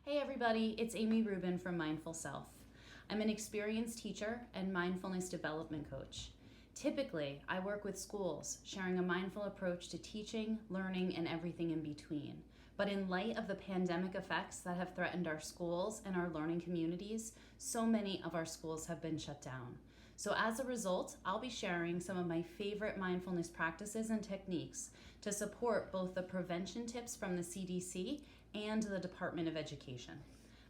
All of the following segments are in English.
Hey everybody, it's Amy Rubin from Mindfulselff. I'm an experienced teacher and mindfulness development coach. Typically, I work with schools, sharing a mindful approach to teaching, learning, and everything in between. But in light of the pandemic effects that have threatened our schools and our learning communities, so many of our schools have been shut down. So as a result, I'll be sharing some of my favorite mindfulness practices and techniques to support both the prevention tips from the CDC and the Department of Education.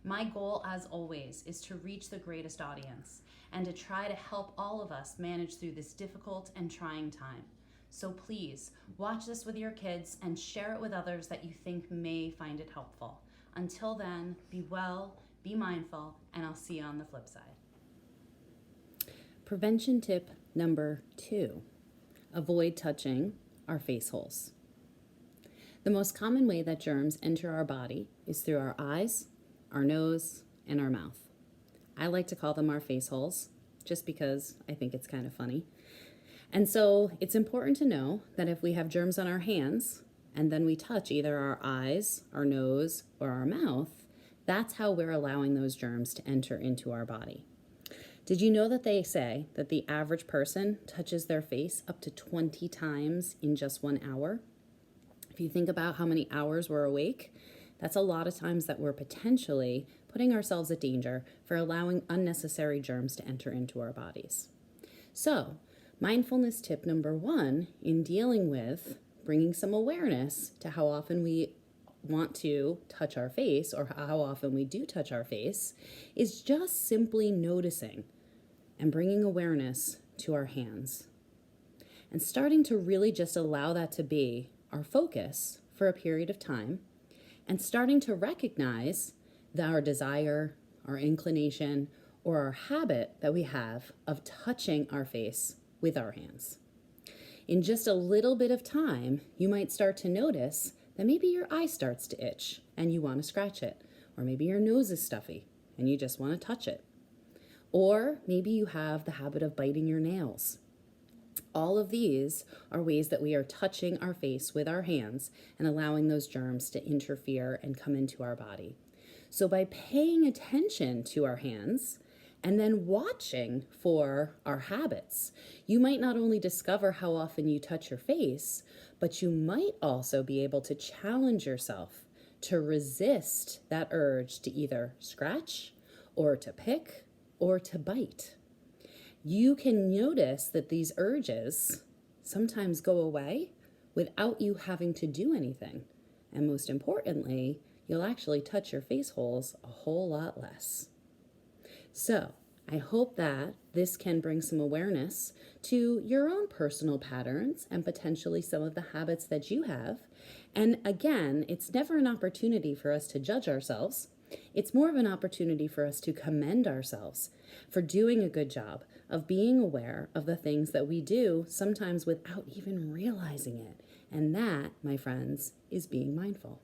My goal, as always, is to reach the greatest audience and to try to help all of us manage through this difficult and trying time. So please, watch this with your kids and share it with others that you think may find it helpful. Until then, be well, be mindful, and I'll see you on the flip side. Prevention tip number 2, avoid touching our face holes. The most common way that germs enter our body is through our eyes, our nose, and our mouth. I like to call them our face holes, just because I think it's kind of funny. And so it's important to know that if we have germs on our hands, and then we touch either our eyes, our nose, or our mouth, that's how we're allowing those germs to enter into our body. Did you know that they say that the average person touches their face up to 20 times in just 1 hour? If you think about how many hours we're awake, that's a lot of times that we're potentially putting ourselves at danger for allowing unnecessary germs to enter into our bodies. So, mindfulness tip number 1 in dealing with bringing some awareness to how often we want to touch our face or how often we do touch our face is just simply noticing and bringing awareness to our hands and starting to really just allow that to be our focus for a period of time and starting to recognize that our desire, our inclination, or our habit that we have of touching our face with our hands. In just a little bit of time, you might start to notice that maybe your eye starts to itch and you want to scratch it, or maybe your nose is stuffy and you just want to touch it. Or maybe you have the habit of biting your nails. All of these are ways that we are touching our face with our hands and allowing those germs to interfere and come into our body. So by paying attention to our hands and then watching for our habits, you might not only discover how often you touch your face, but you might also be able to challenge yourself to resist that urge to either scratch or to pick or to bite. You can notice that these urges sometimes go away without you having to do anything. And most importantly, you'll actually touch your face holes a whole lot less. So, I hope that this can bring some awareness to your own personal patterns and potentially some of the habits that you have. And again, it's never an opportunity for us to judge ourselves. It's more of an opportunity for us to commend ourselves for doing a good job of being aware of the things that we do, sometimes without even realizing it. And that, my friends, is being mindful.